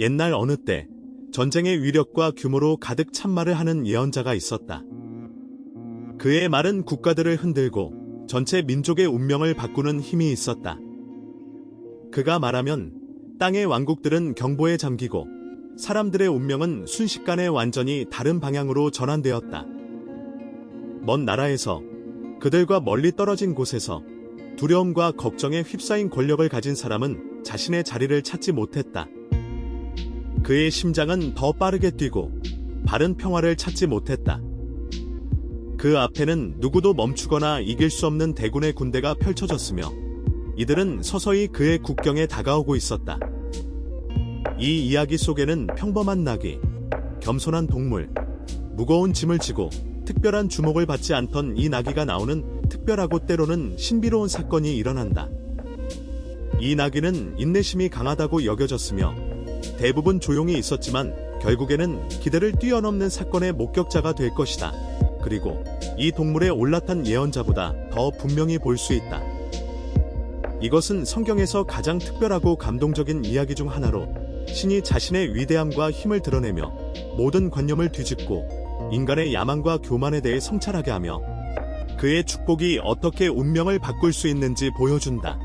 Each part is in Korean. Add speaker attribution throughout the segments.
Speaker 1: 옛날 어느 때 전쟁의 위력과 규모로 가득 찬 말을 하는 예언자가 있었다. 그의 말은 국가들을 흔들고 전체 민족의 운명을 바꾸는 힘이 있었다. 그가 말하면 땅의 왕국들은 경보에 잠기고 사람들의 운명은 순식간에 완전히 다른 방향으로 전환되었다. 먼 나라에서, 그들과 멀리 떨어진 곳에서 두려움과 걱정에 휩싸인 권력을 가진 사람은 자신의 자리를 찾지 못했다. 그의 심장은 더 빠르게 뛰고 바른 평화를 찾지 못했다. 그 앞에는 누구도 멈추거나 이길 수 없는 대군의 군대가 펼쳐졌으며 이들은 서서히 그의 국경에 다가오고 있었다. 이 이야기 속에는 평범한 나귀, 겸손한 동물, 무거운 짐을 지고 특별한 주목을 받지 않던 이 나귀가 나오는 특별하고 때로는 신비로운 사건이 일어난다. 이 나귀는 인내심이 강하다고 여겨졌으며 대부분 조용히 있었지만 결국에는 기대를 뛰어넘는 사건의 목격자가 될 것이다. 그리고 이 동물에 올라탄 예언자보다 더 분명히 볼 수 있다. 이것은 성경에서 가장 특별하고 감동적인 이야기 중 하나로 신이 자신의 위대함과 힘을 드러내며 모든 관념을 뒤집고 인간의 야망과 교만에 대해 성찰하게 하며 그의 축복이 어떻게 운명을 바꿀 수 있는지 보여준다.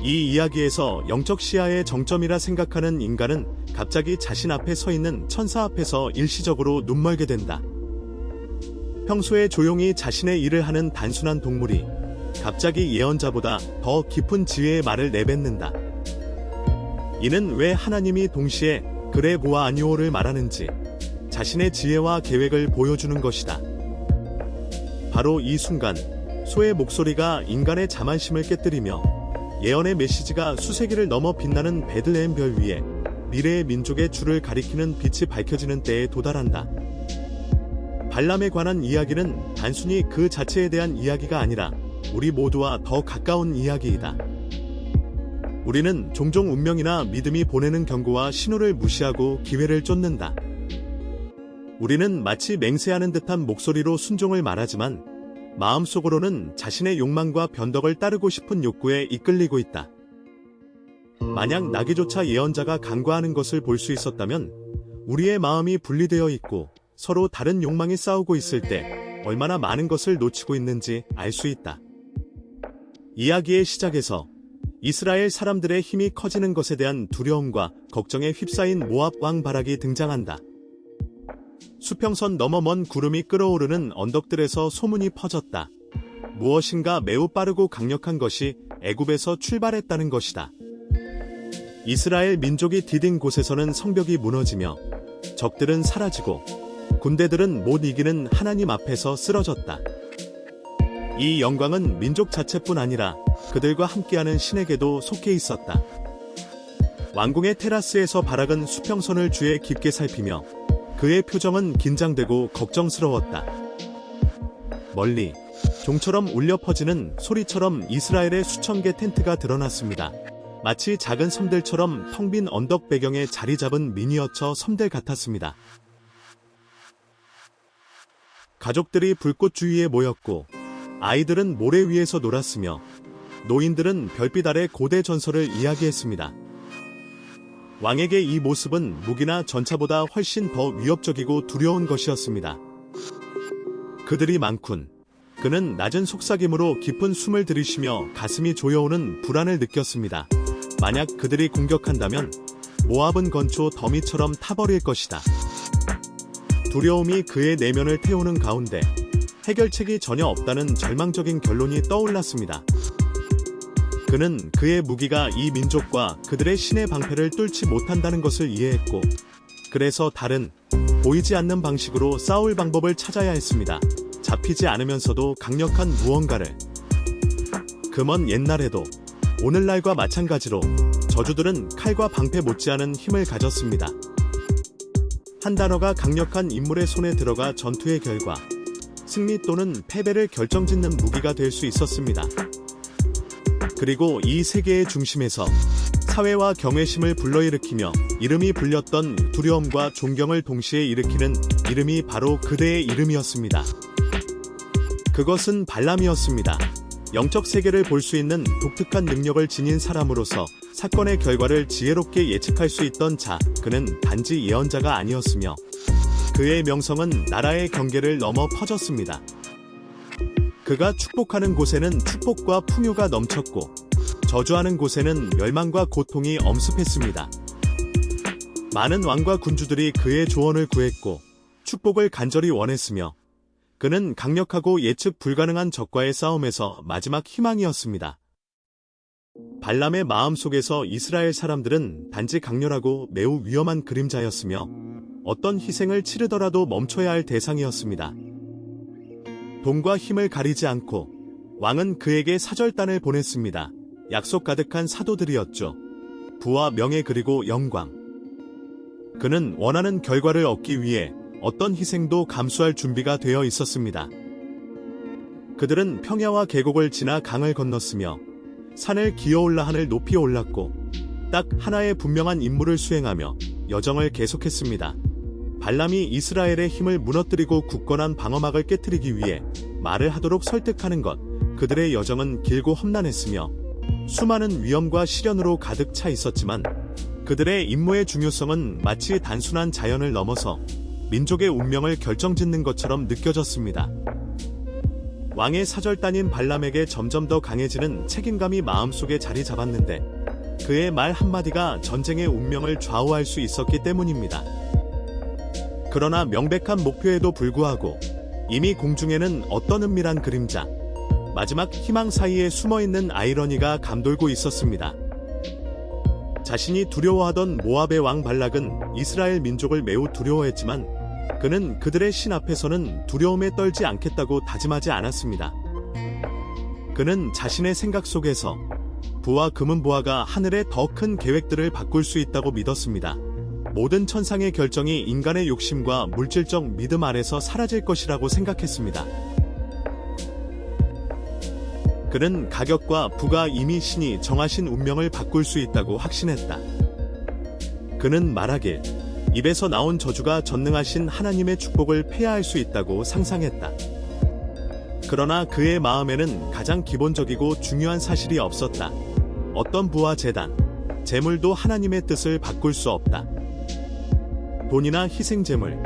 Speaker 1: 이 이야기에서 영적 시야의 정점이라 생각하는 인간은 갑자기 자신 앞에 서 있는 천사 앞에서 일시적으로 눈멀게 된다. 평소에 조용히 자신의 일을 하는 단순한 동물이 갑자기 예언자보다 더 깊은 지혜의 말을 내뱉는다. 이는 왜 하나님이 동시에 그래 보아 아니오를 말하는지 자신의 지혜와 계획을 보여주는 것이다. 바로 이 순간 소의 목소리가 인간의 자만심을 깨뜨리며 예언의 메시지가 수세기를 넘어 빛나는 베들레헴 별 위에 미래의 민족의 주를 가리키는 빛이 밝혀지는 때에 도달한다. 발람에 관한 이야기는 단순히 그 자체에 대한 이야기가 아니라 우리 모두와 더 가까운 이야기이다. 우리는 종종 운명이나 믿음이 보내는 경고와 신호를 무시하고 기회를 쫓는다. 우리는 마치 맹세하는 듯한 목소리로 순종을 말하지만 마음속으로는 자신의 욕망과 변덕을 따르고 싶은 욕구에 이끌리고 있다. 만약 나귀조차 예언자가 간과하는 것을 볼 수 있었다면 우리의 마음이 분리되어 있고 서로 다른 욕망이 싸우고 있을 때 얼마나 많은 것을 놓치고 있는지 알 수 있다. 이야기의 시작에서 이스라엘 사람들의 힘이 커지는 것에 대한 두려움과 걱정에 휩싸인 모압 왕 바락이 등장한다. 수평선 너머 먼 구름이 끓어오르는 언덕들에서 소문이 퍼졌다. 무엇인가 매우 빠르고 강력한 것이 애굽에서 출발했다는 것이다. 이스라엘 민족이 디딘 곳에서는 성벽이 무너지며 적들은 사라지고 군대들은 못 이기는 하나님 앞에서 쓰러졌다. 이 영광은 민족 자체뿐 아니라 그들과 함께하는 신에게도 속해 있었다. 왕궁의 테라스에서 바락은 수평선을 주에 깊게 살피며 그의 표정은 긴장되고 걱정스러웠다. 멀리 종처럼 울려 퍼지는 소리처럼 이스라엘의 수천 개 텐트가 드러났습니다. 마치 작은 섬들처럼 텅 빈 언덕 배경에 자리 잡은 미니어처 섬들 같았습니다. 가족들이 불꽃 주위에 모였고 아이들은 모래 위에서 놀았으며 노인들은 별빛 아래 고대 전설을 이야기했습니다. 왕에게 이 모습은 무기나 전차보다 훨씬 더 위협적이고 두려운 것이었습니다. 그들이 많군. 그는 낮은 속삭임으로 깊은 숨을 들이쉬며 가슴이 조여오는 불안을 느꼈습니다. 만약 그들이 공격한다면 모압은 건초 더미처럼 타버릴 것이다. 두려움이 그의 내면을 태우는 가운데 해결책이 전혀 없다는 절망적인 결론이 떠올랐습니다. 그는 그의 무기가 이 민족과 그들의 신의 방패를 뚫지 못한다는 것을 이해했고, 그래서 다른, 보이지 않는 방식으로 싸울 방법을 찾아야 했습니다. 잡히지 않으면서도 강력한 무언가를. 그 먼 옛날에도 오늘날과 마찬가지로 저주들은 칼과 방패 못지않은 힘을 가졌습니다. 한 단어가 강력한 인물의 손에 들어가 전투의 결과, 승리 또는 패배를 결정짓는 무기가 될 수 있었습니다. 그리고 이 세계의 중심에서 사회와 경외심을 불러일으키며 이름이 불렸던 두려움과 존경을 동시에 일으키는 이름이 바로 그대의 이름이었습니다. 그것은 발람이었습니다. 영적 세계를 볼 수 있는 독특한 능력을 지닌 사람으로서 사건의 결과를 지혜롭게 예측할 수 있던 자, 그는 단지 예언자가 아니었으며 그의 명성은 나라의 경계를 넘어 퍼졌습니다. 그가 축복하는 곳에는 축복과 풍요가 넘쳤고 저주하는 곳에는 멸망과 고통이 엄습했습니다. 많은 왕과 군주들이 그의 조언을 구했고 축복을 간절히 원했으며 그는 강력하고 예측 불가능한 적과의 싸움에서 마지막 희망이었습니다. 발람의 마음속에서 이스라엘 사람들은 단지 강렬하고 매우 위험한 그림자였으며 어떤 희생을 치르더라도 멈춰야 할 대상이었습니다. 돈과 힘을 가리지 않고 왕은 그에게 사절단을 보냈습니다. 약속 가득한 사도들이었죠. 부와 명예 그리고 영광. 그는 원하는 결과를 얻기 위해 어떤 희생도 감수할 준비가 되어 있었습니다. 그들은 평야와 계곡을 지나 강을 건넜으며 산을 기어올라 하늘 높이 올랐고 딱 하나의 분명한 임무를 수행하며 여정을 계속했습니다. 발람이 이스라엘의 힘을 무너뜨리고 굳건한 방어막을 깨트리기 위해 말을 하도록 설득하는 것. 그들의 여정은 길고 험난했으며 수많은 위험과 시련으로 가득 차 있었지만 그들의 임무의 중요성은 마치 단순한 자연을 넘어서 민족의 운명을 결정짓는 것처럼 느껴졌습니다. 왕의 사절단인 발람에게 점점 더 강해지는 책임감이 마음속에 자리 잡았는데 그의 말 한마디가 전쟁의 운명을 좌우할 수 있었기 때문입니다. 그러나 명백한 목표에도 불구하고 이미 공중에는 어떤 은밀한 그림자, 마지막 희망 사이에 숨어있는 아이러니가 감돌고 있었습니다. 자신이 두려워하던 모압의 왕 발락은 이스라엘 민족을 매우 두려워했지만 그는 그들의 신 앞에서는 두려움에 떨지 않겠다고 다짐하지 않았습니다. 그는 자신의 생각 속에서 부와 금은보화가 하늘의 더 큰 계획들을 바꿀 수 있다고 믿었습니다. 모든 천상의 결정이 인간의 욕심과 물질적 믿음 아래서 사라질 것이라고 생각했습니다. 그는 가격과 부가 이미 신이 정하신 운명을 바꿀 수 있다고 확신했다. 그는 말하길 입에서 나온 저주가 전능하신 하나님의 축복을 폐하할 수 있다고 상상했다. 그러나 그의 마음에는 가장 기본적이고 중요한 사실이 없었다. 어떤 부와 재단, 재물도 하나님의 뜻을 바꿀 수 없다. 돈이나 희생제물,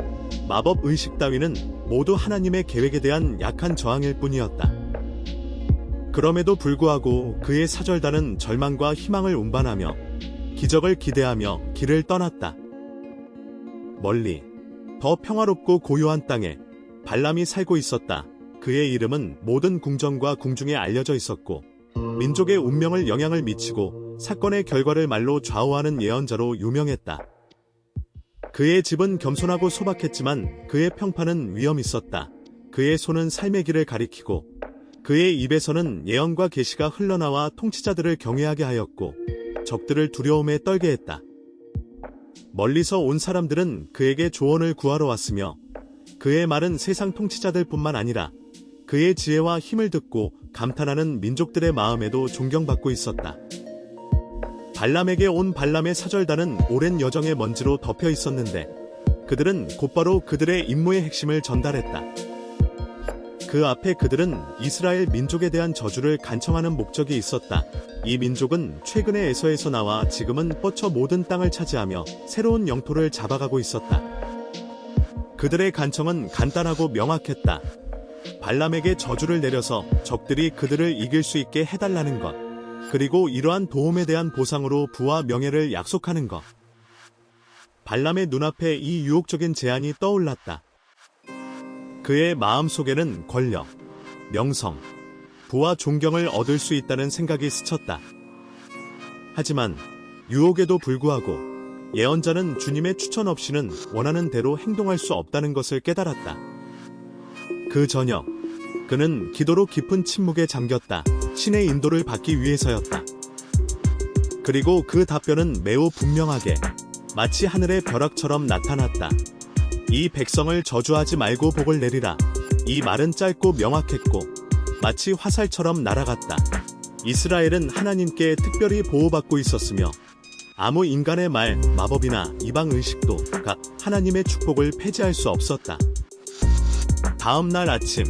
Speaker 1: 마법 의식 따위는 모두 하나님의 계획에 대한 약한 저항일 뿐이었다. 그럼에도 불구하고 그의 사절단은 절망과 희망을 운반하며 기적을 기대하며 길을 떠났다. 멀리 더 평화롭고 고요한 땅에 발람이 살고 있었다. 그의 이름은 모든 궁정과 궁중에 알려져 있었고 민족의 운명을 영향을 미치고 사건의 결과를 말로 좌우하는 예언자로 유명했다. 그의 집은 겸손하고 소박했지만 그의 평판은 위험 있었다. 그의 손은 삶의 길을 가리키고 그의 입에서는 예언과 계시가 흘러나와 통치자들을 경외하게 하였고 적들을 두려움에 떨게 했다. 멀리서 온 사람들은 그에게 조언을 구하러 왔으며 그의 말은 세상 통치자들뿐만 아니라 그의 지혜와 힘을 듣고 감탄하는 민족들의 마음에도 존경받고 있었다. 발람에게 온 발람의 사절단은 오랜 여정의 먼지로 덮여 있었는데 그들은 곧바로 그들의 임무의 핵심을 전달했다. 그 앞에 그들은 이스라엘 민족에 대한 저주를 간청하는 목적이 있었다. 이 민족은 최근에 에서에서 나와 지금은 뻗쳐 모든 땅을 차지하며 새로운 영토를 잡아가고 있었다. 그들의 간청은 간단하고 명확했다. 발람에게 저주를 내려서 적들이 그들을 이길 수 있게 해달라는 것. 그리고 이러한 도움에 대한 보상으로 부와 명예를 약속하는 것. 발람의 눈앞에 이 유혹적인 제안이 떠올랐다. 그의 마음속에는 권력, 명성, 부와 존경을 얻을 수 있다는 생각이 스쳤다. 하지만 유혹에도 불구하고 예언자는 주님의 추천 없이는 원하는 대로 행동할 수 없다는 것을 깨달았다. 그 저녁, 그는 기도로 깊은 침묵에 잠겼다. 신의 인도를 받기 위해서였다. 그리고 그 답변은 매우 분명하게 마치 하늘의 벼락처럼 나타났다. 이 백성을 저주하지 말고 복을 내리라. 이 말은 짧고 명확했고 마치 화살처럼 날아갔다. 이스라엘은 하나님께 특별히 보호받고 있었으며 아무 인간의 말, 마법이나 이방 의식도 하나님의 축복을 폐지할 수 없었다. 다음 날 아침,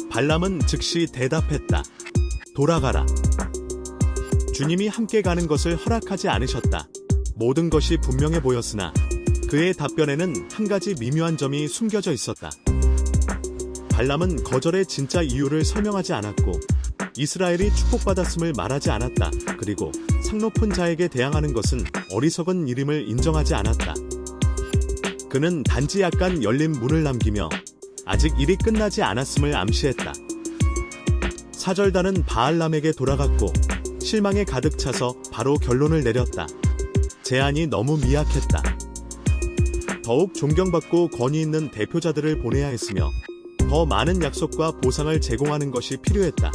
Speaker 1: 발람은 즉시 대답했다. 돌아가라. 주님이 함께 가는 것을 허락하지 않으셨다. 모든 것이 분명해 보였으나 그의 답변에는 한 가지 미묘한 점이 숨겨져 있었다. 발람은 거절의 진짜 이유를 설명하지 않았고 이스라엘이 축복받았음을 말하지 않았다. 그리고 상높은 자에게 대항하는 것은 어리석은 일임을 인정하지 않았다. 그는 단지 약간 열린 문을 남기며 아직 일이 끝나지 않았음을 암시했다. 사절단은 바알람에게 돌아갔고 실망에 가득 차서 바로 결론을 내렸다. 제안이 너무 미약했다. 더욱 존경받고 권위 있는 대표자들을 보내야 했으며 더 많은 약속과 보상을 제공하는 것이 필요했다.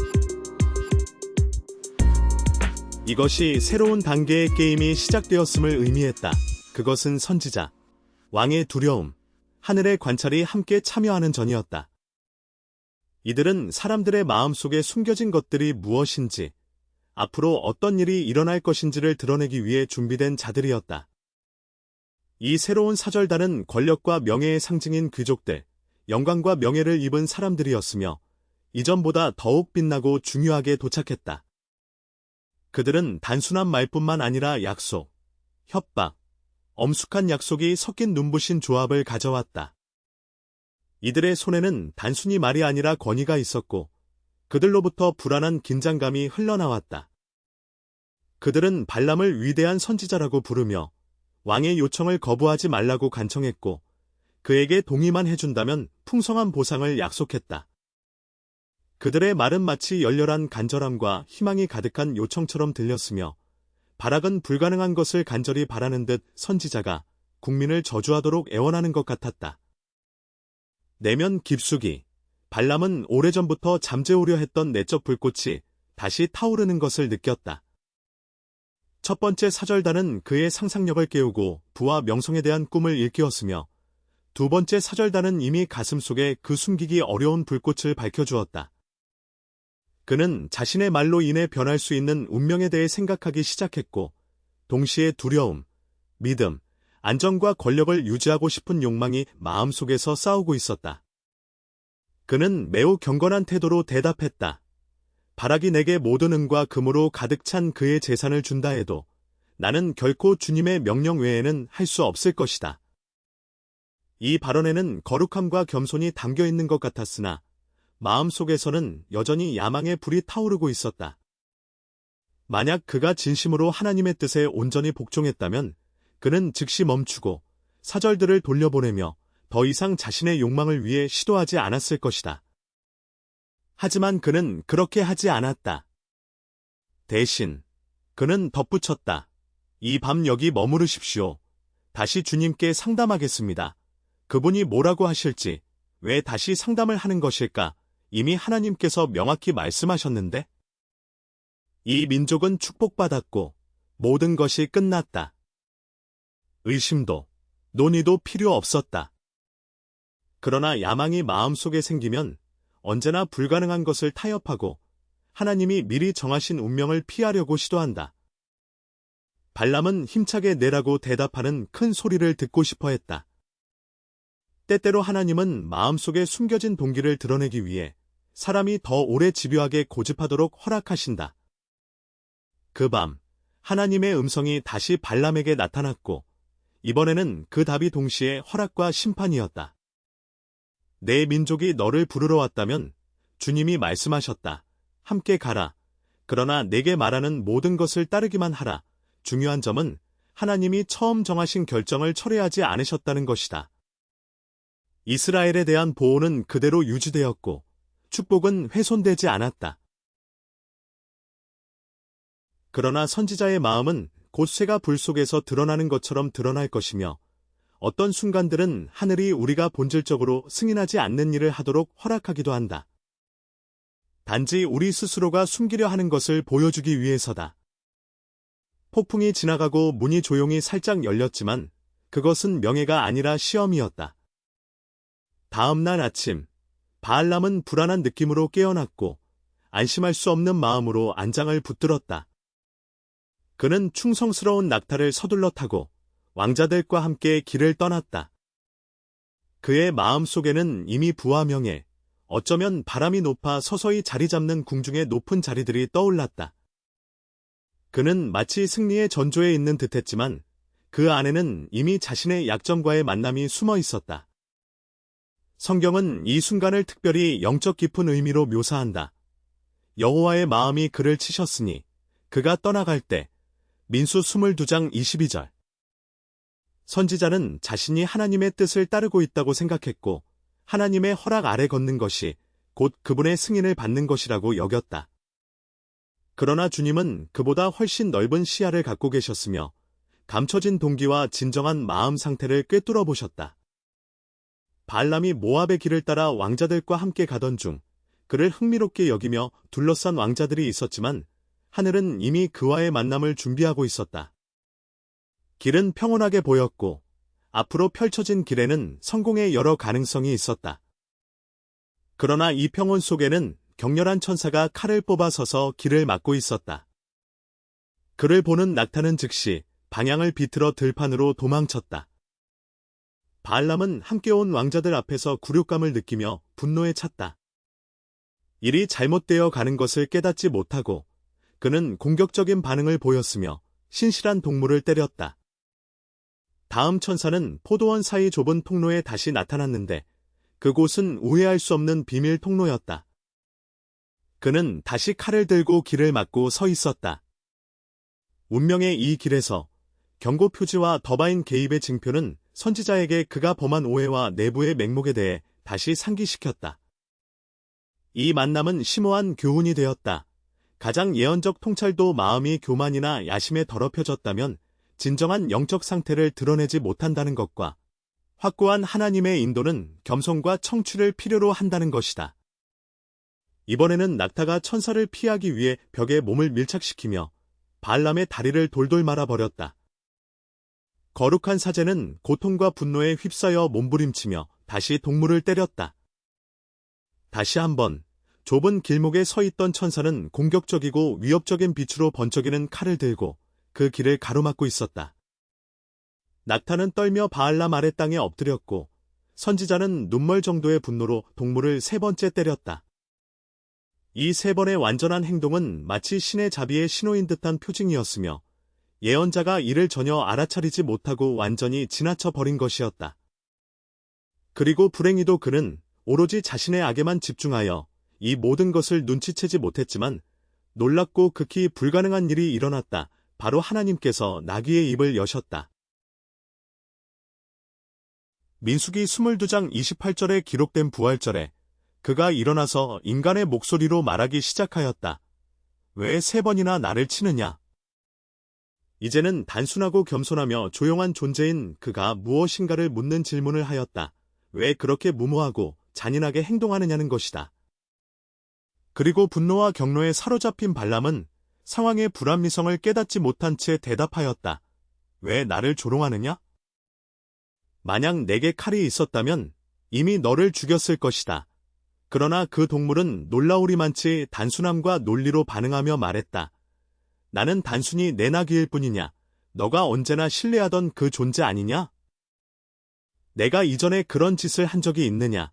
Speaker 1: 이것이 새로운 단계의 게임이 시작되었음을 의미했다. 그것은 선지자, 왕의 두려움, 하늘의 관찰이 함께 참여하는 전이었다. 이들은 사람들의 마음속에 숨겨진 것들이 무엇인지, 앞으로 어떤 일이 일어날 것인지를 드러내기 위해 준비된 자들이었다. 이 새로운 사절단은 권력과 명예의 상징인 귀족들, 영광과 명예를 입은 사람들이었으며 이전보다 더욱 빛나고 중요하게 도착했다. 그들은 단순한 말뿐만 아니라 약속, 협박, 엄숙한 약속이 섞인 눈부신 조합을 가져왔다. 이들의 손에는 단순히 말이 아니라 권위가 있었고 그들로부터 불안한 긴장감이 흘러나왔다. 그들은 발람을 위대한 선지자라고 부르며 왕의 요청을 거부하지 말라고 간청했고 그에게 동의만 해준다면 풍성한 보상을 약속했다. 그들의 말은 마치 열렬한 간절함과 희망이 가득한 요청처럼 들렸으며 발악은 불가능한 것을 간절히 바라는 듯 선지자가 국민을 저주하도록 애원하는 것 같았다. 내면 깊숙이 발람은 오래전부터 잠재우려 했던 내적 불꽃이 다시 타오르는 것을 느꼈다. 첫 번째 사절단은 그의 상상력을 깨우고 부와 명성에 대한 꿈을 일깨웠으며 두 번째 사절단은 이미 가슴속에 그 숨기기 어려운 불꽃을 밝혀주었다. 그는 자신의 말로 인해 변할 수 있는 운명에 대해 생각하기 시작했고 동시에 두려움, 믿음, 안정과 권력을 유지하고 싶은 욕망이 마음속에서 싸우고 있었다. 그는 매우 경건한 태도로 대답했다. 발악이 내게 모든 은과 금으로 가득 찬 그의 재산을 준다 해도 나는 결코 주님의 명령 외에는 할 수 없을 것이다. 이 발언에는 거룩함과 겸손이 담겨 있는 것 같았으나 마음속에서는 여전히 야망의 불이 타오르고 있었다. 만약 그가 진심으로 하나님의 뜻에 온전히 복종했다면 그는 즉시 멈추고 사절들을 돌려보내며 더 이상 자신의 욕망을 위해 시도하지 않았을 것이다. 하지만 그는 그렇게 하지 않았다. 대신 그는 덧붙였다. 이 밤 여기 머무르십시오. 다시 주님께 상담하겠습니다. 그분이 뭐라고 하실지, 왜 다시 상담을 하는 것일까? 이미 하나님께서 명확히 말씀하셨는데? 이 민족은 축복받았고 모든 것이 끝났다. 의심도, 논의도 필요 없었다. 그러나 야망이 마음속에 생기면 언제나 불가능한 것을 타협하고 하나님이 미리 정하신 운명을 피하려고 시도한다. 발람은 힘차게 내라고 대답하는 큰 소리를 듣고 싶어 했다. 때때로 하나님은 마음속에 숨겨진 동기를 드러내기 위해 사람이 더 오래 집요하게 고집하도록 허락하신다. 그 밤, 하나님의 음성이 다시 발람에게 나타났고 이번에는 그 답이 동시에 허락과 심판이었다. 내 민족이 너를 부르러 왔다면 주님이 말씀하셨다. 함께 가라. 그러나 내게 말하는 모든 것을 따르기만 하라. 중요한 점은 하나님이 처음 정하신 결정을 철회하지 않으셨다는 것이다. 이스라엘에 대한 보호는 그대로 유지되었고 축복은 훼손되지 않았다. 그러나 선지자의 마음은 곧 쇠가 불 속에서 드러나는 것처럼 드러날 것이며 어떤 순간들은 하늘이 우리가 본질적으로 승인하지 않는 일을 하도록 허락하기도 한다. 단지 우리 스스로가 숨기려 하는 것을 보여주기 위해서다. 폭풍이 지나가고 문이 조용히 살짝 열렸지만 그것은 명예가 아니라 시험이었다. 다음 날 아침, 바알람은 불안한 느낌으로 깨어났고 안심할 수 없는 마음으로 안장을 붙들었다. 그는 충성스러운 낙타를 서둘러 타고 왕자들과 함께 길을 떠났다. 그의 마음속에는 이미 부와 명예, 어쩌면 바람이 높아 서서히 자리 잡는 궁중의 높은 자리들이 떠올랐다. 그는 마치 승리의 전조에 있는 듯했지만 그 안에는 이미 자신의 약점과의 만남이 숨어 있었다. 성경은 이 순간을 특별히 영적 깊은 의미로 묘사한다. 여호와의 마음이 그를 치셨으니 그가 떠나갈 때 민수 22장 22절. 선지자는 자신이 하나님의 뜻을 따르고 있다고 생각했고 하나님의 허락 아래 걷는 것이 곧 그분의 승인을 받는 것이라고 여겼다. 그러나 주님은 그보다 훨씬 넓은 시야를 갖고 계셨으며 감춰진 동기와 진정한 마음 상태를 꿰뚫어 보셨다. 발람이 모압의 길을 따라 왕자들과 함께 가던 중 그를 흥미롭게 여기며 둘러싼 왕자들이 있었지만 하늘은 이미 그와의 만남을 준비하고 있었다. 길은 평온하게 보였고 앞으로 펼쳐진 길에는 성공의 여러 가능성이 있었다. 그러나 이 평온 속에는 격렬한 천사가 칼을 뽑아 서서 길을 막고 있었다. 그를 보는 낙타는 즉시 방향을 비틀어 들판으로 도망쳤다. 발람은 함께 온 왕자들 앞에서 굴욕감을 느끼며 분노에 찼다. 일이 잘못되어 가는 것을 깨닫지 못하고 그는 공격적인 반응을 보였으며 신실한 동물을 때렸다. 다음 천사는 포도원 사이 좁은 통로에 다시 나타났는데 그곳은 오해할 수 없는 비밀 통로였다. 그는 다시 칼을 들고 길을 막고 서 있었다. 운명의 이 길에서 경고 표지와 더바인 개입의 징표는 선지자에게 그가 범한 오해와 내부의 맹목에 대해 다시 상기시켰다. 이 만남은 심오한 교훈이 되었다. 가장 예언적 통찰도 마음이 교만이나 야심에 더럽혀졌다면 진정한 영적 상태를 드러내지 못한다는 것과 확고한 하나님의 인도는 겸손과 청취를 필요로 한다는 것이다. 이번에는 낙타가 천사를 피하기 위해 벽에 몸을 밀착시키며 발람의 다리를 돌돌 말아버렸다. 거룩한 사제는 고통과 분노에 휩싸여 몸부림치며 다시 동물을 때렸다. 다시 한번 좁은 길목에 서 있던 천사는 공격적이고 위협적인 빛으로 번쩍이는 칼을 들고 그 길을 가로막고 있었다. 낙타는 떨며 바알람 아래 땅에 엎드렸고 선지자는 눈멀 정도의 분노로 동물을 3번째 때렸다. 이 3번의 완전한 행동은 마치 신의 자비의 신호인 듯한 표징이었으며 예언자가 이를 전혀 알아차리지 못하고 완전히 지나쳐 버린 것이었다. 그리고 불행히도 그는 오로지 자신의 악에만 집중하여 이 모든 것을 눈치채지 못했지만 놀랍고 극히 불가능한 일이 일어났다. 바로 하나님께서 나귀의 입을 여셨다. 민수기 22장 28절에 기록된 부활절에 그가 일어나서 인간의 목소리로 말하기 시작하였다. 왜 3번이나 나를 치느냐? 이제는 단순하고 겸손하며 조용한 존재인 그가 무엇인가를 묻는 질문을 하였다. 왜 그렇게 무모하고 잔인하게 행동하느냐는 것이다. 그리고 분노와 경로에 사로잡힌 발람은 상황의 불합리성을 깨닫지 못한 채 대답하였다. 왜 나를 조롱하느냐? 만약 내게 칼이 있었다면 이미 너를 죽였을 것이다. 그러나 그 동물은 놀라우리만치 단순함과 논리로 반응하며 말했다. 나는 단순히 내 나귀일 뿐이냐? 너가 언제나 신뢰하던 그 존재 아니냐? 내가 이전에 그런 짓을 한 적이 있느냐?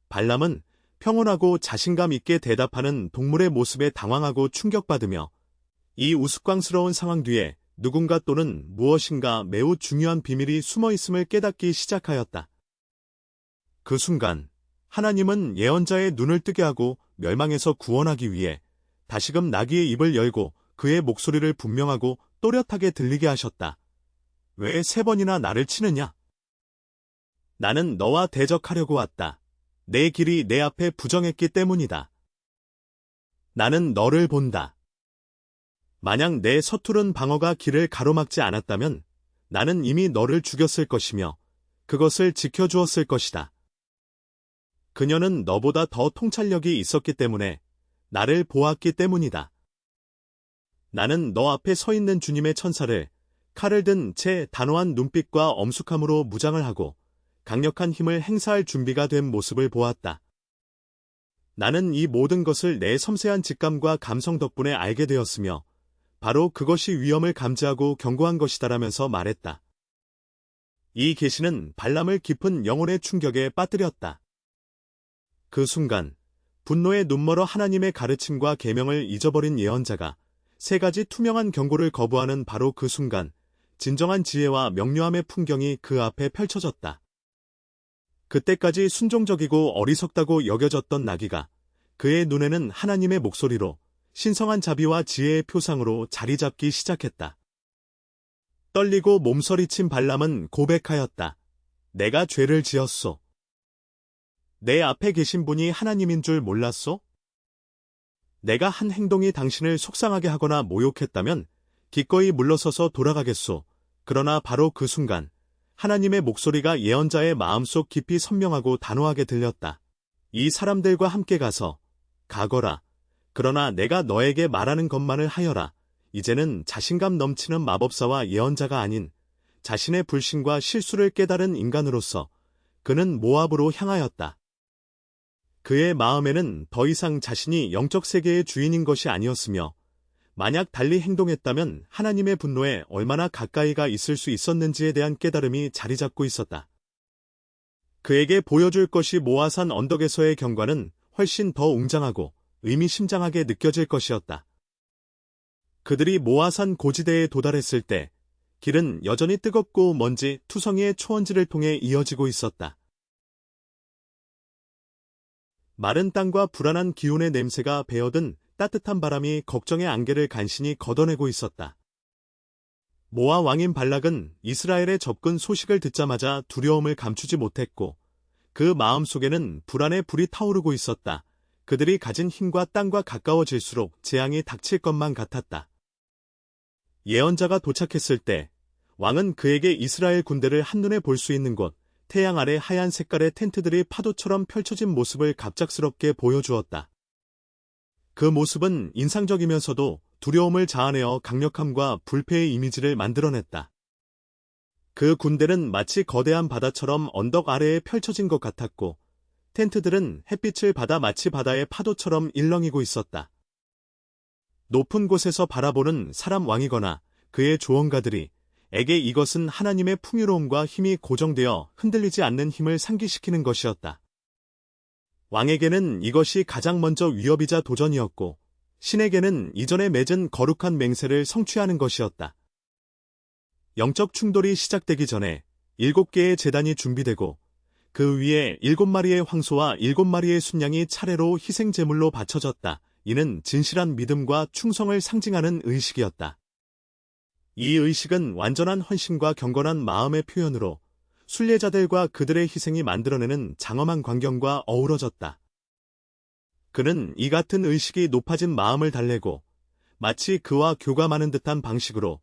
Speaker 1: 발람은 평온하고 자신감 있게 대답하는 동물의 모습에 당황하고 충격받으며 이 우스꽝스러운 상황 뒤에 누군가 또는 무엇인가 매우 중요한 비밀이 숨어 있음을 깨닫기 시작하였다. 그 순간 하나님은 예언자의 눈을 뜨게 하고 멸망에서 구원하기 위해 다시금 나귀의 입을 열고 그의 목소리를 분명하고 또렷하게 들리게 하셨다. 왜 3번이나 나를 치느냐? 나는 너와 대적하려고 왔다. 내 길이 내 앞에 부정했기 때문이다. 나는 너를 본다. 만약 내 서투른 방어가 길을 가로막지 않았다면 나는 이미 너를 죽였을 것이며 그것을 지켜주었을 것이다. 그녀는 너보다 더 통찰력이 있었기 때문에 나를 보았기 때문이다. 나는 너 앞에 서 있는 주님의 천사를 칼을 든 채 단호한 눈빛과 엄숙함으로 무장을 하고 강력한 힘을 행사할 준비가 된 모습을 보았다. 나는 이 모든 것을 내 섬세한 직감과 감성 덕분에 알게 되었으며 바로 그것이 위험을 감지하고 경고한 것이다라면서 말했다. 이 계시는 발람을 깊은 영혼의 충격에 빠뜨렸다. 그 순간 분노에 눈멀어 하나님의 가르침과 계명을 잊어버린 예언자가 세 가지 투명한 경고를 거부하는 바로 그 순간 진정한 지혜와 명료함의 풍경이 그 앞에 펼쳐졌다. 그때까지 순종적이고 어리석다고 여겨졌던 나귀가 그의 눈에는 하나님의 목소리로 신성한 자비와 지혜의 표상으로 자리 잡기 시작했다. 떨리고 몸서리친 발람은 고백하였다. 내가 죄를 지었소. 내 앞에 계신 분이 하나님인 줄 몰랐소? 내가 한 행동이 당신을 속상하게 하거나 모욕했다면 기꺼이 물러서서 돌아가겠소. 그러나 바로 그 순간 하나님의 목소리가 예언자의 마음속 깊이 선명하고 단호하게 들렸다. 이 사람들과 함께 가거라. 그러나 내가 너에게 말하는 것만을 하여라. 이제는 자신감 넘치는 마법사와 예언자가 아닌 자신의 불신과 실수를 깨달은 인간으로서 그는 모압으로 향하였다. 그의 마음에는 더 이상 자신이 영적 세계의 주인인 것이 아니었으며 만약 달리 행동했다면 하나님의 분노에 얼마나 가까이가 있을 수 있었는지에 대한 깨달음이 자리 잡고 있었다. 그에게 보여줄 것이 모아산 언덕에서의 경관은 훨씬 더 웅장하고 의미심장하게 느껴질 것이었다. 그들이 모아산 고지대에 도달했을 때 길은 여전히 뜨겁고 먼지 투성이의 초원지를 통해 이어지고 있었다. 마른 땅과 불안한 기운의 냄새가 배어든 따뜻한 바람이 걱정의 안개를 간신히 걷어내고 있었다. 모아 왕인 발락은 이스라엘의 접근 소식을 듣자마자 두려움을 감추지 못했고 그 마음속에는 불안의 불이 타오르고 있었다. 그들이 가진 힘과 땅과 가까워질수록 재앙이 닥칠 것만 같았다. 예언자가 도착했을 때 왕은 그에게 이스라엘 군대를 한눈에 볼 수 있는 곳, 태양 아래 하얀 색깔의 텐트들이 파도처럼 펼쳐진 모습을 갑작스럽게 보여주었다. 그 모습은 인상적이면서도 두려움을 자아내어 강력함과 불패의 이미지를 만들어냈다. 그 군대는 마치 거대한 바다처럼 언덕 아래에 펼쳐진 것 같았고 텐트들은 햇빛을 받아 마치 바다의 파도처럼 일렁이고 있었다. 높은 곳에서 바라보는 사람 왕이거나 그의 조언가들이 에게 이것은 하나님의 풍요로움과 힘이 고정되어 흔들리지 않는 힘을 상기시키는 것이었다. 왕에게는 이것이 가장 먼저 위협이자 도전이었고 신에게는 이전에 맺은 거룩한 맹세를 성취하는 것이었다. 영적 충돌이 시작되기 전에 7개의 제단이 준비되고 그 위에 7마리의 황소와 7마리의 순양이 차례로 희생제물로 바쳐졌다. 이는 진실한 믿음과 충성을 상징하는 의식이었다. 이 의식은 완전한 헌신과 경건한 마음의 표현으로 순례자들과 그들의 희생이 만들어내는 장엄한 광경과 어우러졌다. 그는 이 같은 의식이 높아진 마음을 달래고 마치 그와 교감하는 듯한 방식으로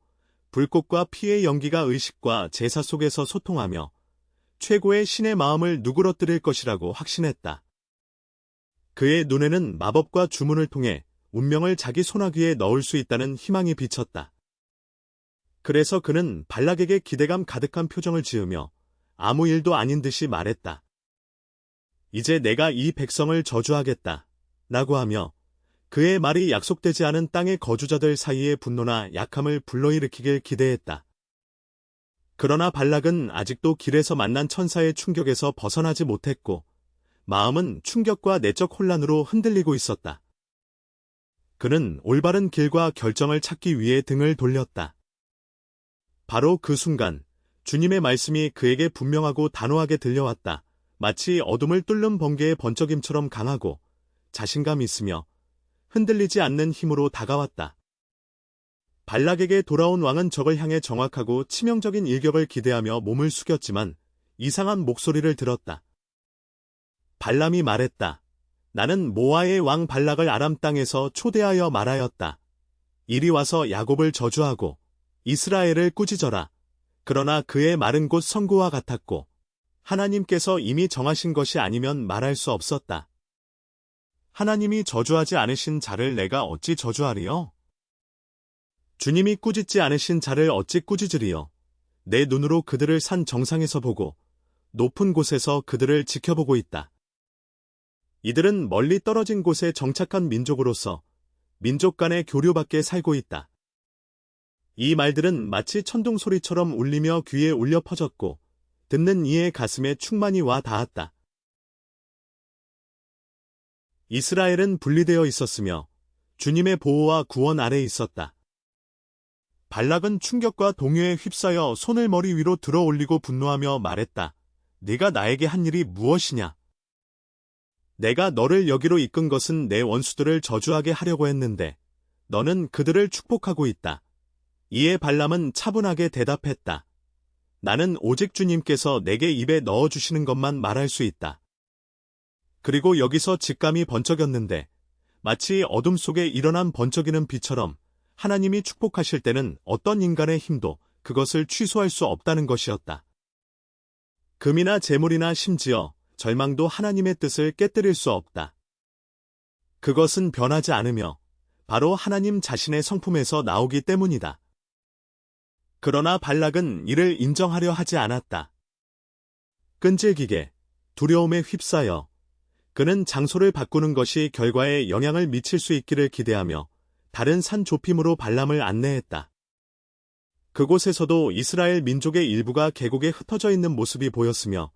Speaker 1: 불꽃과 피의 연기가 의식과 제사 속에서 소통하며 최고의 신의 마음을 누그러뜨릴 것이라고 확신했다. 그의 눈에는 마법과 주문을 통해 운명을 자기 손아귀에 넣을 수 있다는 희망이 비쳤다. 그래서 그는 발락에게 기대감 가득한 표정을 지으며 아무 일도 아닌 듯이 말했다. 이제 내가 이 백성을 저주하겠다. 라고 하며 그의 말이 약속되지 않은 땅의 거주자들 사이의 분노나 약함을 불러일으키길 기대했다. 그러나 발락은 아직도 길에서 만난 천사의 충격에서 벗어나지 못했고 마음은 충격과 내적 혼란으로 흔들리고 있었다. 그는 올바른 길과 결정을 찾기 위해 등을 돌렸다. 바로 그 순간 주님의 말씀이 그에게 분명하고 단호하게 들려왔다. 마치 어둠을 뚫는 번개의 번쩍임처럼 강하고 자신감 있으며 흔들리지 않는 힘으로 다가왔다. 발락에게 돌아온 왕은 적을 향해 정확하고 치명적인 일격을 기대하며 몸을 숙였지만 이상한 목소리를 들었다. 발람이 말했다. 나는 모아의 왕 발락을 아람 땅에서 초대하여 말하였다. 이리 와서 야곱을 저주하고 이스라엘을 꾸짖어라. 그러나 그의 말은 곧 선고와 같았고 하나님께서 이미 정하신 것이 아니면 말할 수 없었다. 하나님이 저주하지 않으신 자를 내가 어찌 저주하리요? 주님이 꾸짖지 않으신 자를 어찌 꾸짖으리요? 내 눈으로 그들을 산 정상에서 보고 높은 곳에서 그들을 지켜보고 있다. 이들은 멀리 떨어진 곳에 정착한 민족으로서 민족 간의 교류밖에 살고 있다. 이 말들은 마치 천둥 소리처럼 울리며 귀에 울려 퍼졌고 듣는 이의 가슴에 충만히 와 닿았다. 이스라엘은 분리되어 있었으며 주님의 보호와 구원 아래 있었다. 발락은 충격과 동요에 휩싸여 손을 머리 위로 들어 올리고 분노하며 말했다. 네가 나에게 한 일이 무엇이냐? 내가 너를 여기로 이끈 것은 내 원수들을 저주하게 하려고 했는데 너는 그들을 축복하고 있다. 이에 발람은 차분하게 대답했다. 나는 오직 주님께서 내게 입에 넣어주시는 것만 말할 수 있다. 그리고 여기서 직감이 번쩍였는데 마치 어둠 속에 일어난 번쩍이는 빛처럼 하나님이 축복하실 때는 어떤 인간의 힘도 그것을 취소할 수 없다는 것이었다. 금이나 재물이나 심지어 절망도 하나님의 뜻을 깨뜨릴 수 없다. 그것은 변하지 않으며 바로 하나님 자신의 성품에서 나오기 때문이다. 그러나 발락은 이를 인정하려 하지 않았다. 끈질기게 두려움에 휩싸여 그는 장소를 바꾸는 것이 결과에 영향을 미칠 수 있기를 기대하며 다른 산 좁힘으로 발람을 안내했다. 그곳에서도 이스라엘 민족의 일부가 계곡에 흩어져 있는 모습이 보였으며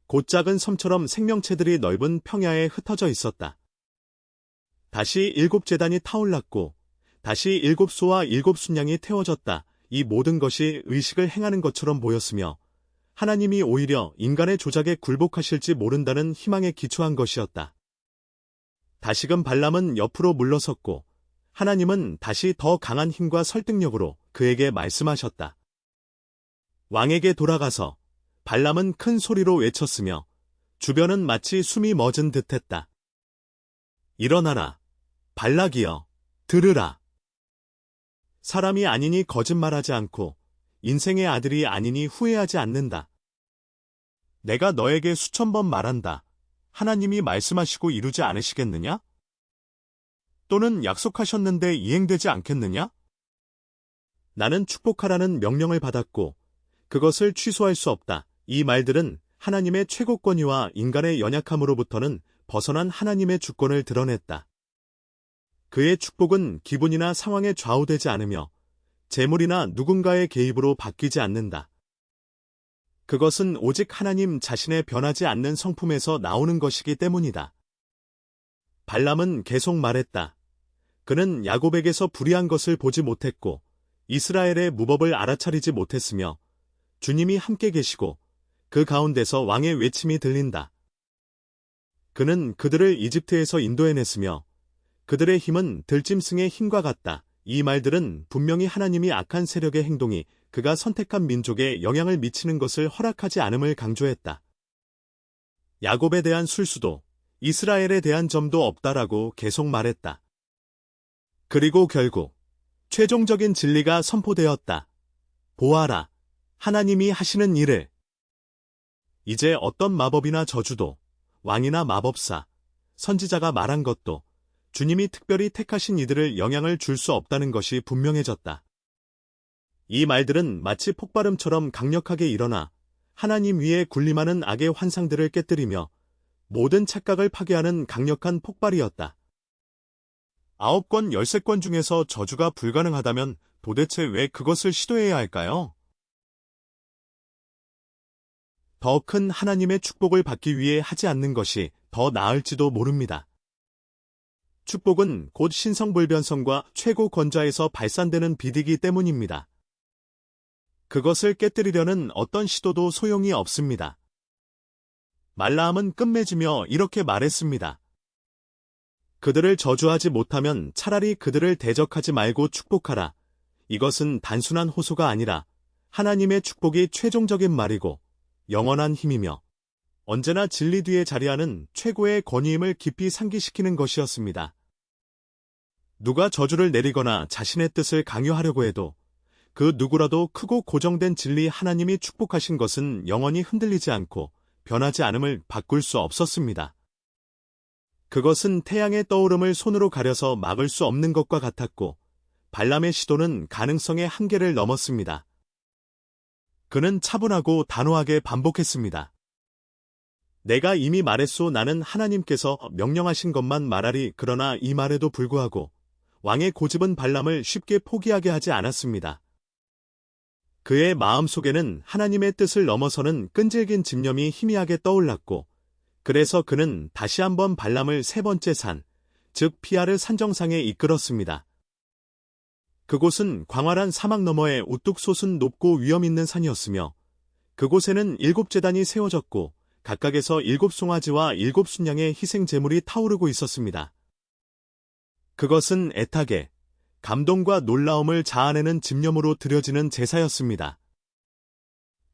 Speaker 1: 곧 작은 섬처럼 생명체들이 넓은 평야에 흩어져 있었다. 다시 7제단이 타올랐고 다시 7소와 7순양이 태워졌다. 이 모든 것이 의식을 행하는 것처럼 보였으며 하나님이 오히려 인간의 조작에 굴복하실지 모른다는 희망에 기초한 것이었다. 다시금 발람은 옆으로 물러섰고 하나님은 다시 더 강한 힘과 설득력으로 그에게 말씀하셨다. 왕에게 돌아가서 발람은 큰 소리로 외쳤으며 주변은 마치 숨이 멎은 듯했다. 일어나라, 발락이여, 들으라. 사람이 아니니 거짓말하지 않고 인생의 아들이 아니니 후회하지 않는다. 내가 너에게 수천 번 말한다. 하나님이 말씀하시고 이루지 않으시겠느냐? 또는 약속하셨는데 이행되지 않겠느냐? 나는 축복하라는 명령을 받았고 그것을 취소할 수 없다. 이 말들은 하나님의 최고 권위와 인간의 연약함으로부터는 벗어난 하나님의 주권을 드러냈다. 그의 축복은 기분이나 상황에 좌우되지 않으며 재물이나 누군가의 개입으로 바뀌지 않는다. 그것은 오직 하나님 자신의 변하지 않는 성품에서 나오는 것이기 때문이다. 발람은 계속 말했다. 그는 야곱에게서 불의한 것을 보지 못했고 이스라엘의 무법을 알아차리지 못했으며 주님이 함께 계시고 그 가운데서 왕의 외침이 들린다. 그는 그들을 이집트에서 인도해냈으며 그들의 힘은 들짐승의 힘과 같다. 이 말들은 분명히 하나님이 악한 세력의 행동이 그가 선택한 민족에 영향을 미치는 것을 허락하지 않음을 강조했다. 야곱에 대한 술수도 이스라엘에 대한 점도 없다라고 계속 말했다. 그리고 결국 최종적인 진리가 선포되었다. 보아라, 하나님이 하시는 일을. 이제 어떤 마법이나 저주도 왕이나 마법사, 선지자가 말한 것도 주님이 특별히 택하신 이들을 영향을 줄 수 없다는 것이 분명해졌다. 이 말들은 마치 폭발음처럼 강력하게 일어나 하나님 위에 군림하는 악의 환상들을 깨뜨리며 모든 착각을 파괴하는 강력한 폭발이었다. 9권 13권 중에서 저주가 불가능하다면 도대체 왜 그것을 시도해야 할까요? 더 큰 하나님의 축복을 받기 위해 하지 않는 것이 더 나을지도 모릅니다. 축복은 곧 신성불변성과 최고 권좌에서 발산되는 빛이기 때문입니다. 그것을 깨뜨리려는 어떤 시도도 소용이 없습니다. 말라함은 끝맺으며 이렇게 말했습니다. 그들을 저주하지 못하면 차라리 그들을 대적하지 말고 축복하라. 이것은 단순한 호소가 아니라 하나님의 축복이 최종적인 말이고 영원한 힘이며 언제나 진리 뒤에 자리하는 최고의 권위임을 깊이 상기시키는 것이었습니다. 누가 저주를 내리거나 자신의 뜻을 강요하려고 해도 그 누구라도 크고 고정된 진리 하나님이 축복하신 것은 영원히 흔들리지 않고 변하지 않음을 바꿀 수 없었습니다. 그것은 태양의 떠오름을 손으로 가려서 막을 수 없는 것과 같았고 발람의 시도는 가능성의 한계를 넘었습니다. 그는 차분하고 단호하게 반복했습니다. 내가 이미 말했소. 나는 하나님께서 명령하신 것만 말하리. 그러나 이 말에도 불구하고 왕의 고집은 발람을 쉽게 포기하게 하지 않았습니다. 그의 마음속에는 하나님의 뜻을 넘어서는 끈질긴 집념이 희미하게 떠올랐고 그래서 그는 다시 한번 발람을 세 번째 산, 즉 피아르 산정상에 이끌었습니다. 그곳은 광활한 사막 너머에 우뚝 솟은 높고 위험 있는 산이었으며 그곳에는 7제단이 세워졌고 각각에서 7송아지와 7순양의 희생 제물이 타오르고 있었습니다. 그것은 애타게 감동과 놀라움을 자아내는 집념으로 드려지는 제사였습니다.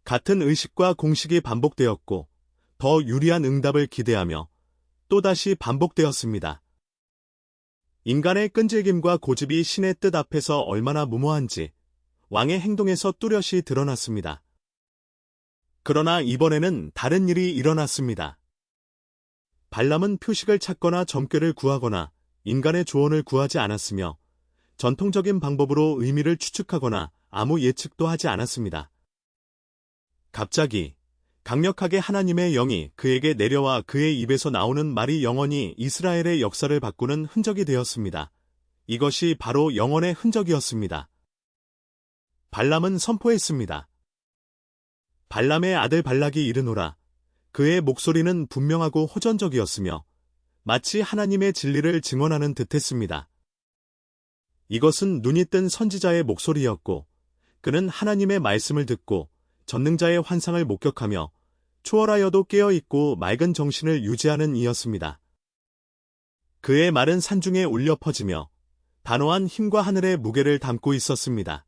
Speaker 1: 같은 의식과 공식이 반복되었고 더 유리한 응답을 기대하며 또다시 반복되었습니다. 인간의 끈질김과 고집이 신의 뜻 앞에서 얼마나 무모한지 왕의 행동에서 뚜렷이 드러났습니다. 그러나 이번에는 다른 일이 일어났습니다. 발람은 표식을 찾거나 점괘를 구하거나 인간의 조언을 구하지 않았으며 전통적인 방법으로 의미를 추측하거나 아무 예측도 하지 않았습니다. 갑자기 강력하게 하나님의 영이 그에게 내려와 그의 입에서 나오는 말이 영원히 이스라엘의 역사를 바꾸는 흔적이 되었습니다. 이것이 바로 영원의 흔적이었습니다. 발람은 선포했습니다. 발람의 아들 발락이 이르노라. 그의 목소리는 분명하고 호전적이었으며 마치 하나님의 진리를 증언하는 듯했습니다. 이것은 눈이 뜬 선지자의 목소리였고 그는 하나님의 말씀을 듣고 전능자의 환상을 목격하며 초월하여도 깨어있고 맑은 정신을 유지하는 이였습니다. 그의 말은 산중에 울려 퍼지며 단호한 힘과 하늘의 무게를 담고 있었습니다.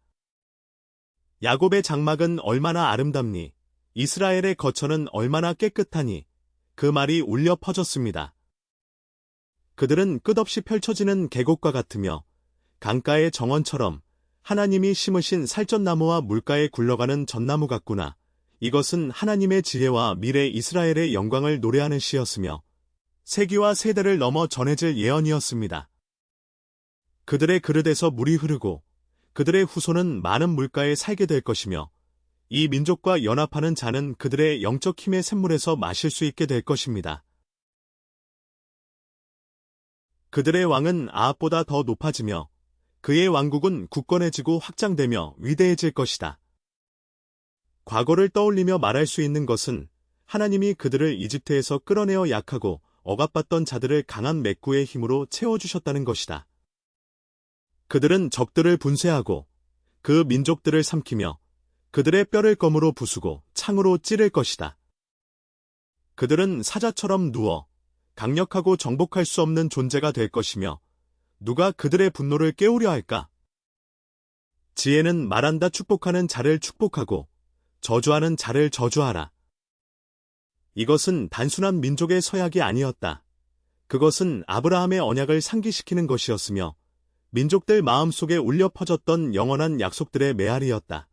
Speaker 1: 야곱의 장막은 얼마나 아름답니, 이스라엘의 거처는 얼마나 깨끗하니, 그 말이 울려 퍼졌습니다. 그들은 끝없이 펼쳐지는 계곡과 같으며 강가의 정원처럼 하나님이 심으신 살전나무와 물가에 굴러가는 전나무 같구나. 이것은 하나님의 지혜와 미래 이스라엘의 영광을 노래하는 시였으며 세기와 세대를 넘어 전해질 예언이었습니다. 그들의 그릇에서 물이 흐르고 그들의 후손은 많은 물가에 살게 될 것이며 이 민족과 연합하는 자는 그들의 영적 힘의 샘물에서 마실 수 있게 될 것입니다. 그들의 왕은 아합보다 더 높아지며 그의 왕국은 굳건해지고 확장되며 위대해질 것이다. 과거를 떠올리며 말할 수 있는 것은 하나님이 그들을 이집트에서 끌어내어 약하고 억압받던 자들을 강한 맥구의 힘으로 채워주셨다는 것이다. 그들은 적들을 분쇄하고 그 민족들을 삼키며 그들의 뼈를 검으로 부수고 창으로 찌를 것이다. 그들은 사자처럼 누워 강력하고 정복할 수 없는 존재가 될 것이며 누가 그들의 분노를 깨우려 할까? 지혜는 말한다 축복하는 자를 축복하고 저주하는 자를 저주하라. 이것은 단순한 민족의 서약이 아니었다. 그것은 아브라함의 언약을 상기시키는 것이었으며 민족들 마음속에 울려 퍼졌던 영원한 약속들의 메아리였다.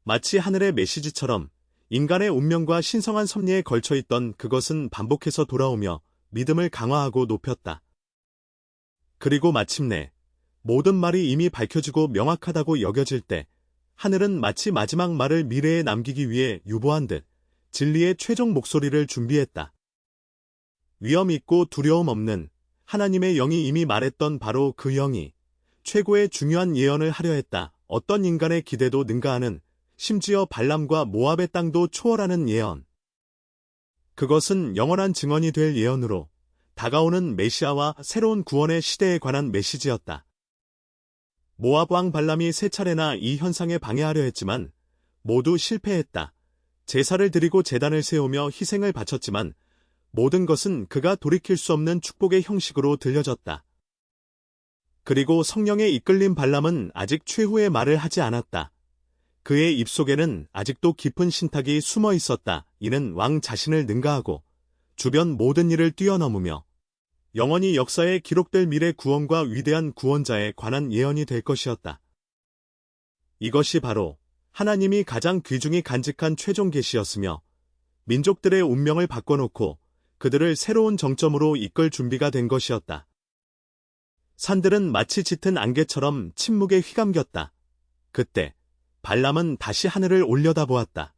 Speaker 1: 마치 하늘의 메시지처럼 인간의 운명과 신성한 섭리에 걸쳐있던 그것은 반복해서 돌아오며 믿음을 강화하고 높였다. 그리고 마침내 모든 말이 이미 밝혀지고 명확하다고 여겨질 때 하늘은 마치 마지막 말을 미래에 남기기 위해 유보한 듯 진리의 최종 목소리를 준비했다. 위험 있고 두려움 없는 하나님의 영이 이미 말했던 바로 그 영이 최고의 중요한 예언을 하려 했다. 어떤 인간의 기대도 능가하는, 심지어 발람과 모압의 땅도 초월하는 예언. 그것은 영원한 증언이 될 예언으로 다가오는 메시아와 새로운 구원의 시대에 관한 메시지였다. 모압 왕 발람이 세 차례나 이 현상에 방해하려 했지만 모두 실패했다. 제사를 드리고 제단을 세우며 희생을 바쳤지만 모든 것은 그가 돌이킬 수 없는 축복의 형식으로 들려졌다. 그리고 성령에 이끌린 발람은 아직 최후의 말을 하지 않았다. 그의 입속에는 아직도 깊은 신탁이 숨어 있었다. 이는 왕 자신을 능가하고 주변 모든 일을 뛰어넘으며 영원히 역사에 기록될 미래 구원과 위대한 구원자에 관한 예언이 될 것이었다. 이것이 바로 하나님이 가장 귀중히 간직한 최종 계시였으며 민족들의 운명을 바꿔놓고 그들을 새로운 정점으로 이끌 준비가 된 것이었다. 산들은 마치 짙은 안개처럼 침묵에 휘감겼다. 그때 발람은 다시 하늘을 올려다보았다.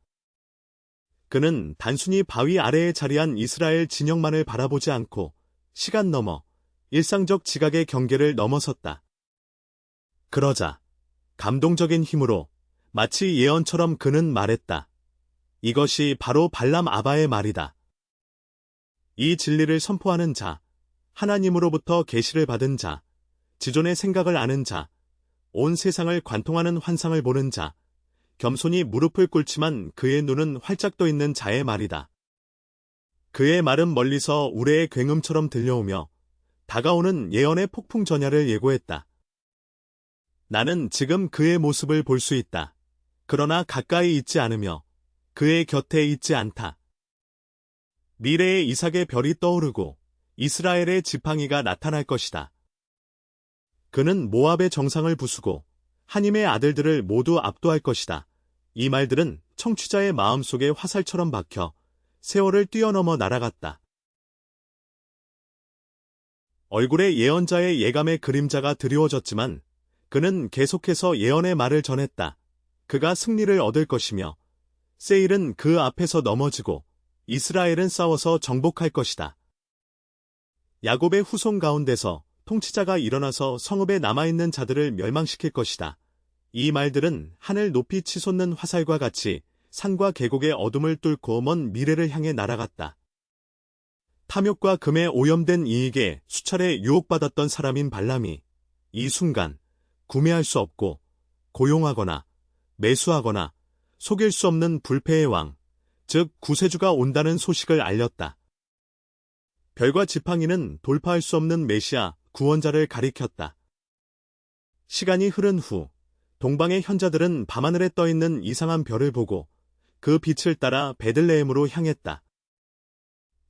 Speaker 1: 그는 단순히 바위 아래에 자리한 이스라엘 진영만을 바라보지 않고 시간 넘어 일상적 지각의 경계를 넘어섰다. 그러자 감동적인 힘으로 마치 예언처럼 그는 말했다. 이것이 바로 발람 아바의 말이다. 이 진리를 선포하는 자, 하나님으로부터 계시를 받은 자, 지존의 생각을 아는 자, 온 세상을 관통하는 환상을 보는 자, 겸손히 무릎을 꿇지만 그의 눈은 활짝 떠 있는 자의 말이다. 그의 말은 멀리서 우레의 굉음처럼 들려오며 다가오는 예언의 폭풍 전야를 예고했다. 나는 지금 그의 모습을 볼 수 있다. 그러나 가까이 있지 않으며 그의 곁에 있지 않다. 미래의 이삭의 별이 떠오르고 이스라엘의 지팡이가 나타날 것이다. 그는 모압의 정상을 부수고 하님의 아들들을 모두 압도할 것이다. 이 말들은 청취자의 마음속에 화살처럼 박혀 세월을 뛰어넘어 날아갔다. 얼굴에 예언자의 예감의 그림자가 드리워졌지만 그는 계속해서 예언의 말을 전했다. 그가 승리를 얻을 것이며 세일은 그 앞에서 넘어지고 이스라엘은 싸워서 정복할 것이다. 야곱의 후손 가운데서 통치자가 일어나서 성읍에 남아있는 자들을 멸망시킬 것이다. 이 말들은 하늘 높이 치솟는 화살과 같이 산과 계곡의 어둠을 뚫고 먼 미래를 향해 날아갔다. 탐욕과 금에 오염된 이익에 수차례 유혹받았던 사람인 발람이 이 순간 구매할 수 없고 고용하거나 매수하거나 속일 수 없는 불패의 왕, 즉 구세주가 온다는 소식을 알렸다. 별과 지팡이는 돌파할 수 없는 메시아, 구원자를 가리켰다. 시간이 흐른 후 동방의 현자들은 밤하늘에 떠있는 이상한 별을 보고 그 빛을 따라 베들레헴으로 향했다.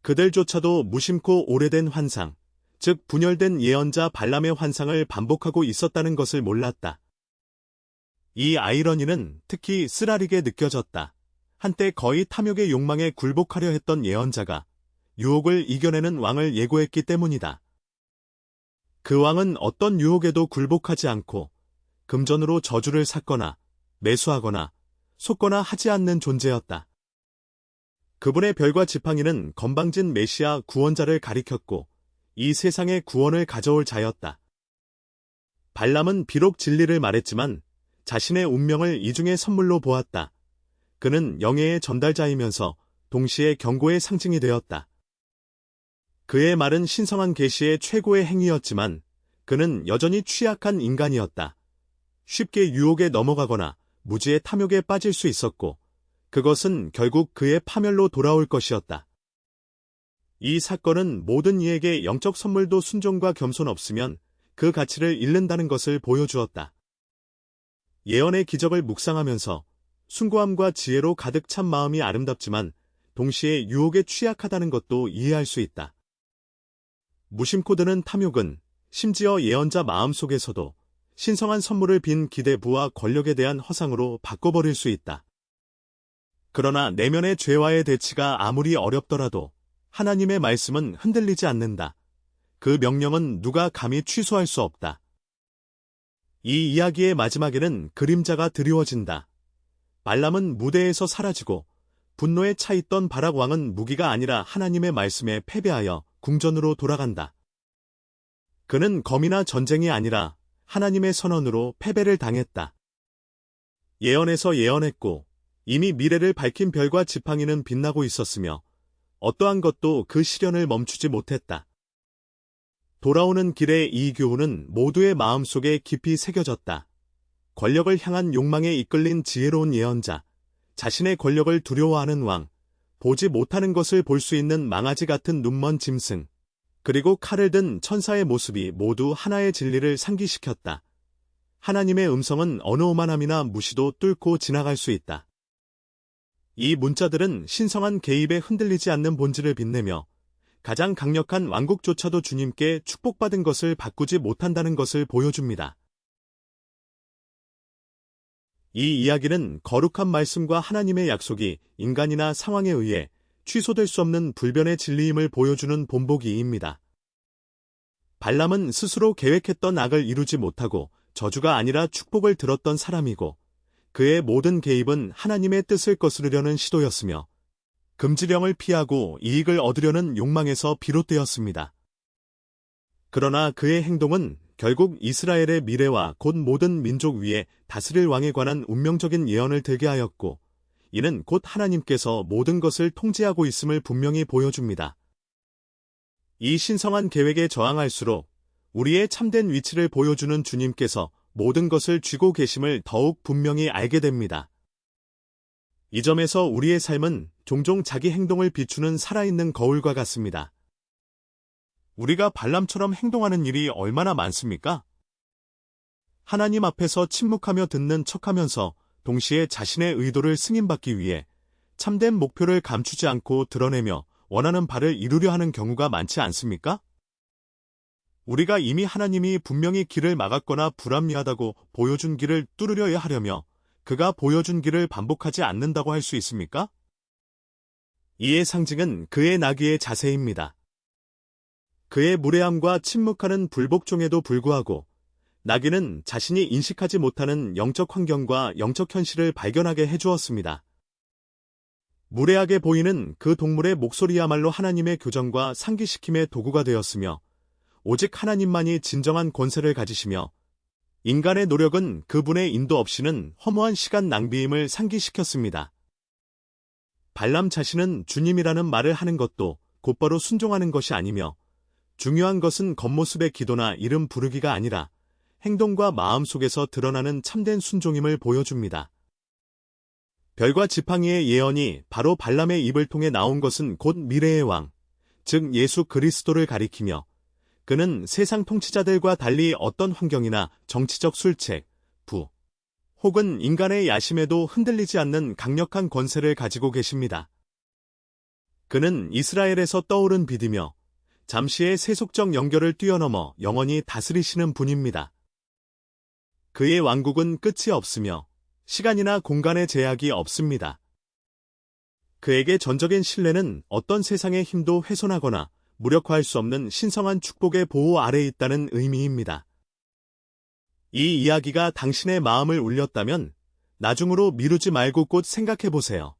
Speaker 1: 그들조차도 무심코 오래된 환상, 즉 분열된 예언자 발람의 환상을 반복하고 있었다는 것을 몰랐다. 이 아이러니는 특히 쓰라리게 느껴졌다. 한때 거의 탐욕의 욕망에 굴복하려 했던 예언자가 유혹을 이겨내는 왕을 예고했기 때문이다. 그 왕은 어떤 유혹에도 굴복하지 않고 금전으로 저주를 샀거나 매수하거나 속거나 하지 않는 존재였다. 그분의 별과 지팡이는 건방진 메시아 구원자를 가리켰고 이 세상의 구원을 가져올 자였다. 발람은 비록 진리를 말했지만 자신의 운명을 이중의 선물로 보았다. 그는 영예의 전달자이면서 동시에 경고의 상징이 되었다. 그의 말은 신성한 계시의 최고의 행위였지만 그는 여전히 취약한 인간이었다. 쉽게 유혹에 넘어가거나 무지의 탐욕에 빠질 수 있었고 그것은 결국 그의 파멸로 돌아올 것이었다. 이 사건은 모든 이에게 영적 선물도 순종과 겸손 없으면 그 가치를 잃는다는 것을 보여주었다. 예언의 기적을 묵상하면서 숭고함과 지혜로 가득 찬 마음이 아름답지만 동시에 유혹에 취약하다는 것도 이해할 수 있다. 무심코 드는 탐욕은 심지어 예언자 마음속에서도 신성한 선물을 빈 기대부와 권력에 대한 허상으로 바꿔버릴 수 있다. 그러나 내면의 죄와의 대치가 아무리 어렵더라도 하나님의 말씀은 흔들리지 않는다. 그 명령은 누가 감히 취소할 수 없다. 이 이야기의 마지막에는 그림자가 드리워진다. 발람은 무대에서 사라지고 분노에 차있던 바락 왕은 무기가 아니라 하나님의 말씀에 패배하여 궁전으로 돌아간다. 그는 검이나 전쟁이 아니라 하나님의 선언으로 패배를 당했다. 예언에서 예언했고 이미 미래를 밝힌 별과 지팡이는 빛나고 있었으며 어떠한 것도 그 시련을 멈추지 못했다. 돌아오는 길의 이 교훈은 모두의 마음속에 깊이 새겨졌다. 권력을 향한 욕망에 이끌린 지혜로운 예언자, 자신의 권력을 두려워하는 왕, 보지 못하는 것을 볼 수 있는 망아지 같은 눈먼 짐승, 그리고 칼을 든 천사의 모습이 모두 하나의 진리를 상기시켰다. 하나님의 음성은 어느 오만함이나 무시도 뚫고 지나갈 수 있다. 이 문자들은 신성한 개입에 흔들리지 않는 본질을 빛내며 가장 강력한 왕국조차도 주님께 축복받은 것을 바꾸지 못한다는 것을 보여줍니다. 이 이야기는 거룩한 말씀과 하나님의 약속이 인간이나 상황에 의해 취소될 수 없는 불변의 진리임을 보여주는 본보기입니다. 발람은 스스로 계획했던 악을 이루지 못하고 저주가 아니라 축복을 들었던 사람이고 그의 모든 개입은 하나님의 뜻을 거스르려는 시도였으며 금지령을 피하고 이익을 얻으려는 욕망에서 비롯되었습니다. 그러나 그의 행동은 결국 이스라엘의 미래와 곧 모든 민족 위에 다스릴 왕에 관한 운명적인 예언을 들게 하였고 이는 곧 하나님께서 모든 것을 통제하고 있음을 분명히 보여줍니다. 이 신성한 계획에 저항할수록 우리의 참된 위치를 보여주는 주님께서 모든 것을 쥐고 계심을 더욱 분명히 알게 됩니다. 이 점에서 우리의 삶은 종종 자기 행동을 비추는 살아있는 거울과 같습니다. 우리가 발람처럼 행동하는 일이 얼마나 많습니까? 하나님 앞에서 침묵하며 듣는 척하면서 동시에 자신의 의도를 승인받기 위해 참된 목표를 감추지 않고 드러내며 원하는 바를 이루려 하는 경우가 많지 않습니까? 우리가 이미 하나님이 분명히 길을 막았거나 불합리하다고 보여준 길을 뚫으려 하려며 그가 보여준 길을 반복하지 않는다고 할 수 있습니까? 이의 상징은 그의 나귀의 자세입니다. 그의 무례함과 침묵하는 불복종에도 불구하고 나귀는 자신이 인식하지 못하는 영적 환경과 영적 현실을 발견하게 해주었습니다. 무례하게 보이는 그 동물의 목소리야말로 하나님의 교정과 상기시킴의 도구가 되었으며 오직 하나님만이 진정한 권세를 가지시며 인간의 노력은 그분의 인도 없이는 허무한 시간 낭비임을 상기시켰습니다. 발람 자신은 주님이라는 말을 하는 것도 곧바로 순종하는 것이 아니며 중요한 것은 겉모습의 기도나 이름 부르기가 아니라 행동과 마음 속에서 드러나는 참된 순종임을 보여줍니다. 별과 지팡이의 예언이 바로 발람의 입을 통해 나온 것은 곧 미래의 왕, 즉 예수 그리스도를 가리키며 그는 세상 통치자들과 달리 어떤 환경이나 정치적 술책, 부, 혹은 인간의 야심에도 흔들리지 않는 강력한 권세를 가지고 계십니다. 그는 이스라엘에서 떠오른 빛이며 잠시의 세속적 연결을 뛰어넘어 영원히 다스리시는 분입니다. 그의 왕국은 끝이 없으며 시간이나 공간의 제약이 없습니다. 그에게 전적인 신뢰는 어떤 세상의 힘도 훼손하거나 무력화할 수 없는 신성한 축복의 보호 아래에 있다는 의미입니다. 이 이야기가 당신의 마음을 울렸다면 나중으로 미루지 말고 곧 생각해보세요.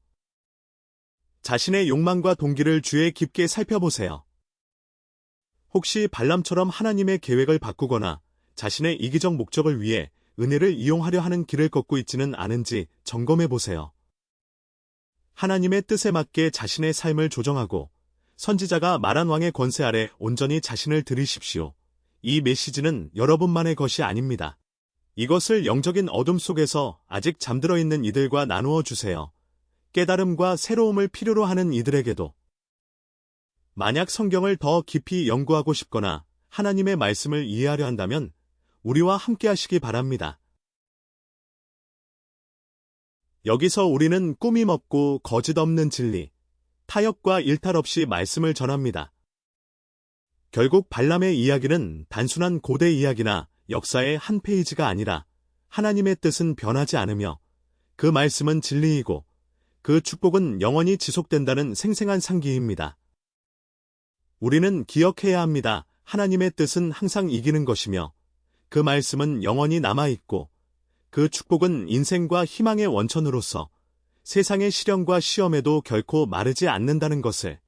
Speaker 1: 자신의 욕망과 동기를 주의 깊게 살펴보세요. 혹시 발람처럼 하나님의 계획을 바꾸거나 자신의 이기적 목적을 위해 은혜를 이용하려 하는 길을 걷고 있지는 않은지 점검해보세요. 하나님의 뜻에 맞게 자신의 삶을 조정하고 선지자가 말한 왕의 권세 아래 온전히 자신을 드리십시오. 이 메시지는 여러분만의 것이 아닙니다. 이것을 영적인 어둠 속에서 아직 잠들어 있는 이들과 나누어 주세요. 깨달음과 새로움을 필요로 하는 이들에게도. 만약 성경을 더 깊이 연구하고 싶거나 하나님의 말씀을 이해하려 한다면 우리와 함께 하시기 바랍니다. 여기서 우리는 꾸밈 없고 거짓 없는 진리, 타협과 일탈 없이 말씀을 전합니다. 결국 발람의 이야기는 단순한 고대 이야기나 역사의 한 페이지가 아니라 하나님의 뜻은 변하지 않으며 그 말씀은 진리이고 그 축복은 영원히 지속된다는 생생한 상기입니다. 우리는 기억해야 합니다. 하나님의 뜻은 항상 이기는 것이며 그 말씀은 영원히 남아있고 그 축복은 인생과 희망의 원천으로서 세상의 시련과 시험에도 결코 마르지 않는다는 것을